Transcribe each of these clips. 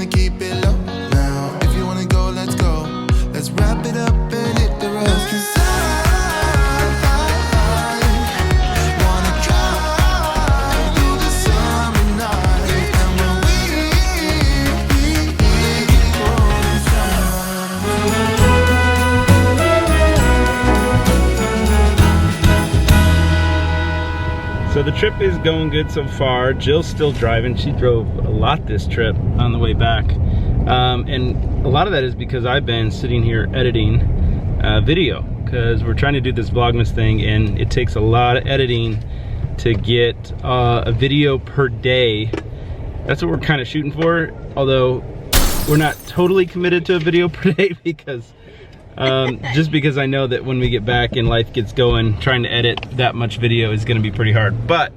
wanna keep it low now. If you wanna go, let's go. Let's wrap it up and hit the road. 'Cause I wanna drive through the summer night. And when we So the trip is going good so far. Jill's still driving. She drove a lot this trip on the way back. And a lot of that is because I've been sitting here editing video, because we're trying to do this Vlogmas thing and it takes a lot of editing to get a video per day. That's what we're kind of shooting for, although we're not totally committed to a video per day because just because I know that when we get back and life gets going, trying to edit that much video is gonna be pretty hard. But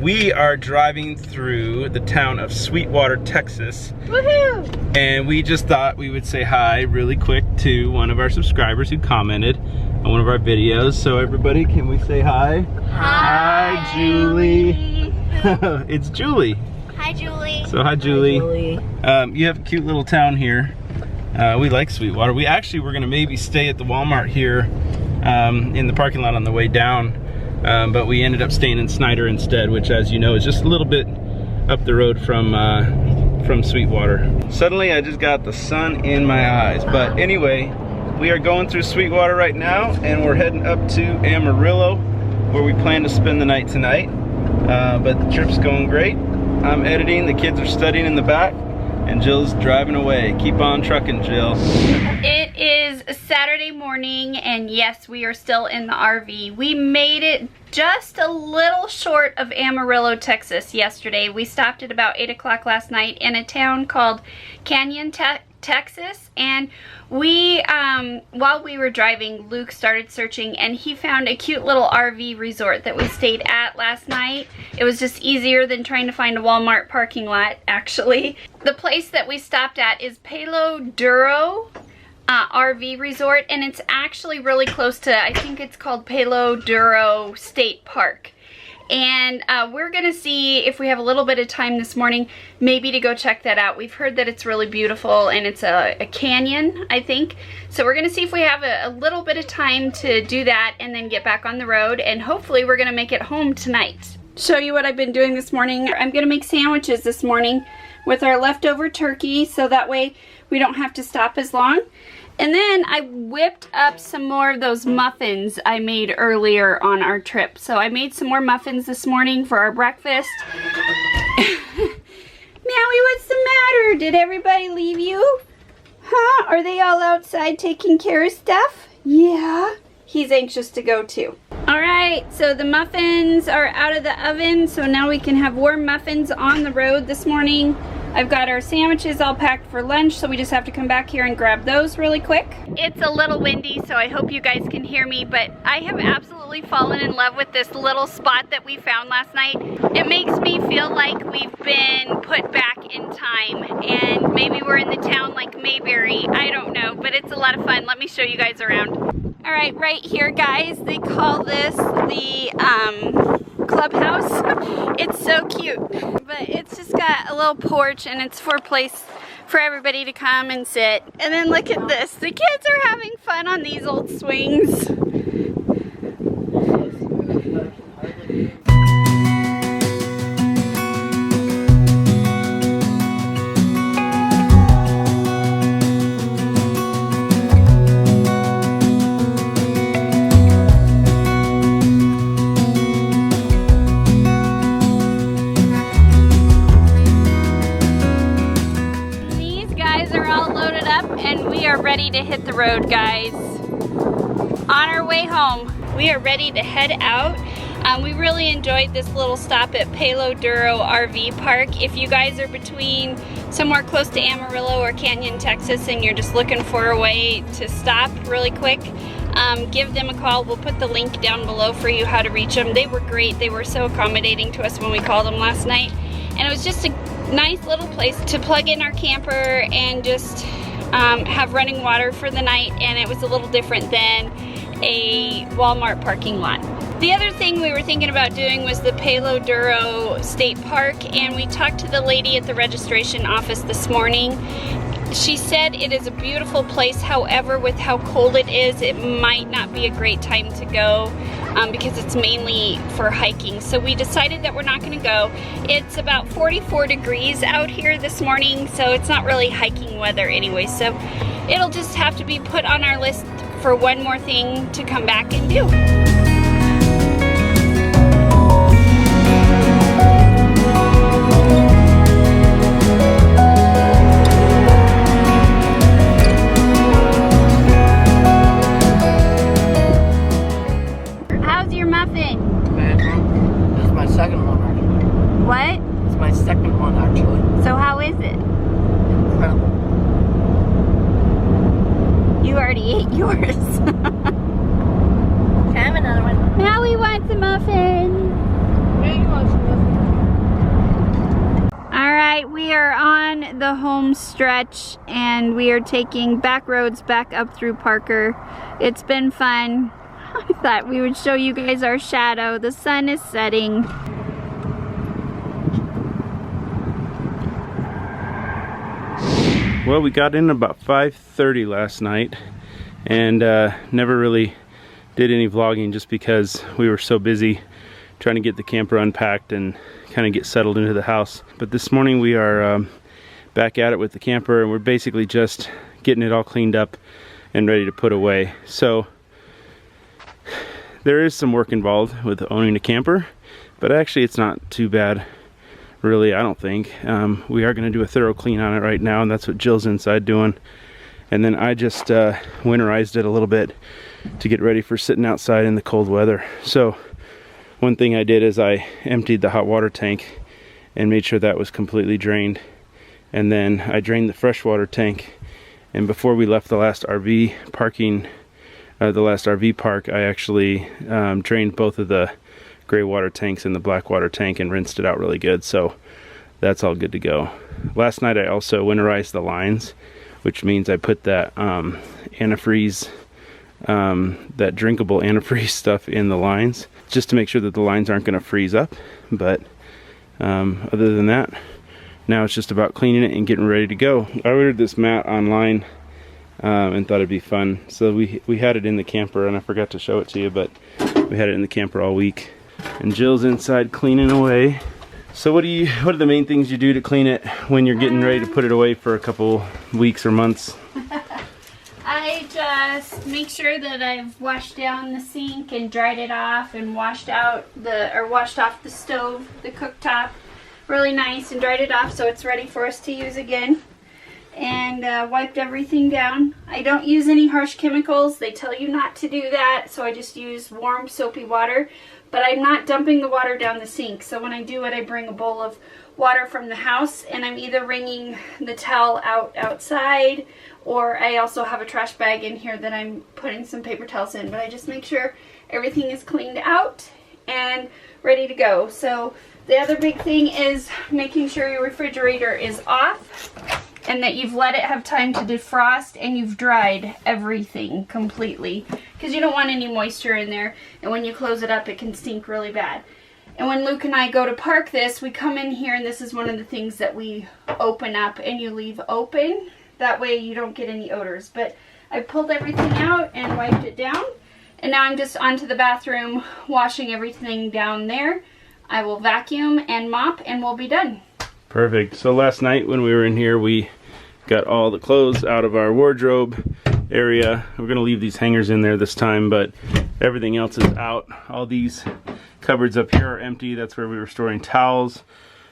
we are driving through the town of Sweetwater, Texas. Woohoo! And we just thought we would say hi really quick to one of our subscribers who commented on one of our videos. So everybody, can we say hi? Hi, Hi, Julie. It's Julie. Hi, Julie. So hi, Julie. Hi, Julie. You have a cute little town here. We like Sweetwater. We actually were gonna maybe stay at the Walmart here in the parking lot on the way down, but we ended up staying in Snyder instead, which, as you know, is just a little bit up the road from Sweetwater. Suddenly I just got the sun in my eyes. But anyway, we are going through Sweetwater right now and we're heading up to Amarillo where we plan to spend the night tonight. But the trip's going great. I'm editing, the kids are studying in the back, and Jill's driving away. Keep on trucking, Jill. It is Saturday morning, and yes, we are still in the RV. We made it just a little short of Amarillo, Texas yesterday. We stopped at about 8 o'clock last night in a town called Canyon, Texas, and we, while we were driving, Luke started searching and he found a cute little RV resort that we stayed at last night. It was just easier than trying to find a Walmart parking lot, actually. The place that we stopped at is Palo Duro RV Resort, and it's actually really close to, I think it's called Palo Duro State Park. And we're gonna see if we have a little bit of time this morning, maybe to go check that out. We've heard that it's really beautiful and it's a canyon, I think. So we're gonna see if we have a little bit of time to do that and then get back on the road, and hopefully we're gonna make it home tonight. Show you what I've been doing this morning. I'm gonna make sandwiches this morning with our leftover turkey, so that way we don't have to stop as long. And then I whipped up some more of those muffins I made earlier on our trip. So I made some more muffins this morning for our breakfast. Meowie, what's the matter? Did everybody leave you? Huh? Are they all outside taking care of stuff? Yeah. He's anxious to go too. Alright, so the muffins are out of the oven, so now we can have warm muffins on the road this morning. I've got our sandwiches all packed for lunch, so we just have to come back here and grab those really quick. It's a little windy, so I hope you guys can hear me, but I have absolutely fallen in love with this little spot that we found last night. It makes me feel like we've been put back in time, and maybe we're in the town like Mayberry. I don't know, but it's a lot of fun. Let me show you guys around. Alright, right here, guys, they call this the clubhouse. It's so cute, but it's just got a little porch and it's for a place for everybody to come and sit. And then look at this, the kids are having fun on these old swings. Ready to hit the road, guys. On our way home, we are ready to head out. We really enjoyed this little stop at Palo Duro RV Park. If you guys are between somewhere close to Amarillo or Canyon, Texas, and you're just looking for a way to stop really quick, give them a call. We'll put the link down below for you how to reach them. They were great. They were so accommodating to us when we called them last night. And it was just a nice little place to plug in our camper and just have running water for the night, and it was a little different than a Walmart parking lot. The other thing we were thinking about doing was the Palo Duro State Park, and we talked to the lady at the registration office this morning. She said it is a beautiful place, however, with how cold it is, it might not be a great time to go because it's mainly for hiking. So we decided that we're not gonna go. It's about 44 degrees out here this morning, so it's not really hiking weather anyway. So it'll just have to be put on our list for one more thing to come back and do. What? It's my second one, actually. So how is it? Incredible. You already ate yours. Can I have another one? Now we want the muffin. Alright, we are on the home stretch and we are taking back roads back up through Parker. It's been fun. I thought we would show you guys our shadow. The sun is setting. Well, we got in about 5:30 last night and never really did any vlogging just because we were so busy trying to get the camper unpacked and kind of get settled into the house. But this morning we are back at it with the camper, and we're basically just getting it all cleaned up and ready to put away. So there is some work involved with owning a camper, but actually it's not too bad. Really, I don't think. We are going to do a thorough clean on it right now, and that's what Jill's inside doing. And then I just winterized it a little bit to get ready for sitting outside in the cold weather. So one thing I did is I emptied the hot water tank and made sure that was completely drained. And then I drained the freshwater tank. And before we left the last RV parking, the last RV park, I actually drained both of the gray water tanks and the black water tank and rinsed it out really good, so that's all good to go. Last night I also winterized the lines, which means I put that antifreeze, that drinkable antifreeze stuff in the lines just to make sure that the lines aren't going to freeze up. But other than that, now it's just about cleaning it and getting ready to go. I ordered this mat online and thought it'd be fun, so we had it in the camper, and I forgot to show it to you, but we had it in the camper all week. And Jill's inside cleaning away. So what are the main things you do to clean it when you're getting ready to put it away for a couple weeks or months? I just make sure that I've washed down the sink and dried it off and washed off the stove, the cooktop really nice and dried it off so it's ready for us to use again. And wiped everything down. I don't use any harsh chemicals. They tell you not to do that, so I just use warm soapy water. But I'm not dumping the water down the sink, so when I do it, I bring a bowl of water from the house, and I'm either wringing the towel outside, or I also have a trash bag in here that I'm putting some paper towels in. But I just make sure everything is cleaned out and ready to go. So the other big thing is making sure your refrigerator is off and that you've let it have time to defrost and you've dried everything completely, because you don't want any moisture in there, and when you close it up it can stink really bad. And when Luke and I go to park this, we come in here and this is one of the things that we open up and you leave open. That way you don't get any odors. But I pulled everything out and wiped it down, and now I'm just onto the bathroom washing everything down there. I will vacuum and mop and we'll be done. Perfect. So last night when we were in here, we got all the clothes out of our wardrobe area. We're gonna leave these hangers in there this time, but everything else is out. All these cupboards up here are empty. That's where we were storing towels.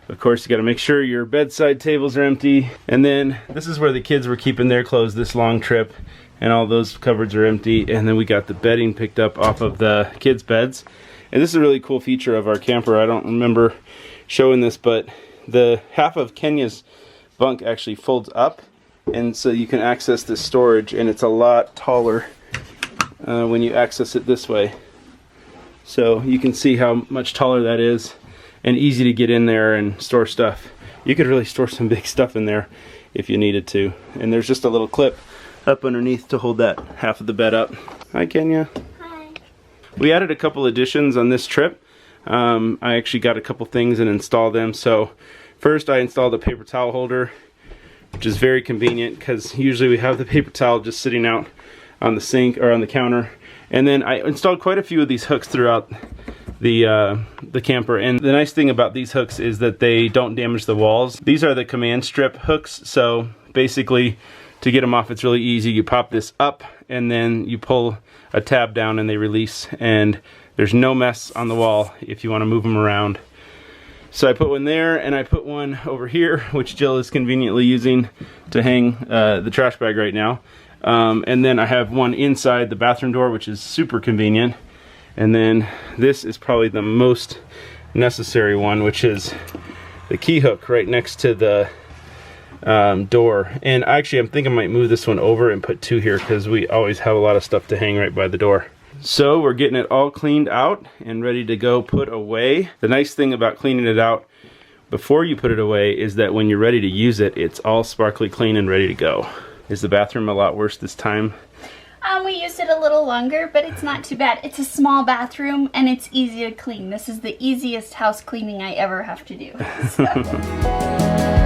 Of course, you gotta make sure your bedside tables are empty. And then this is where the kids were keeping their clothes this long trip, and all those cupboards are empty. And then we got the bedding picked up off of the kids' beds. And this is a really cool feature of our camper. I don't remember showing this, but the half of Kenya's bunk actually folds up, and so you can access this storage, and it's a lot taller when you access it this way. So you can see how much taller that is, and easy to get in there and store stuff. You could really store some big stuff in there if you needed to. And there's just a little clip up underneath to hold that half of the bed up. Hi, Kenya. Hi. we added a couple additions on this trip. I actually got a couple things and installed them. So first I installed a paper towel holder, which is very convenient because usually we have the paper towel just sitting out on the sink or on the counter. And then I installed quite a few of these hooks throughout the camper, and the nice thing about these hooks is that they don't damage the walls. These are the command strip hooks, so basically to get them off it's really easy. You pop this up and then you pull a tab down and they release, and there's no mess on the wall if you want to move them around. So I put one there, and I put one over here, which Jill is conveniently using to hang the trash bag right now. And then I have one inside the bathroom door, which is super convenient. And then this is probably the most necessary one, which is the key hook right next to the door. And actually I'm thinking I might move this one over and put two here because we always have a lot of stuff to hang right by the door. So we're getting it all cleaned out and ready to go put away. The nice thing about cleaning it out before you put it away is that when you're ready to use it, it's all sparkly clean and ready to go. Is the bathroom a lot worse this time? We used it a little longer, but it's not too bad. It's a small bathroom and it's easy to clean. This is the easiest house cleaning I ever have to do. So.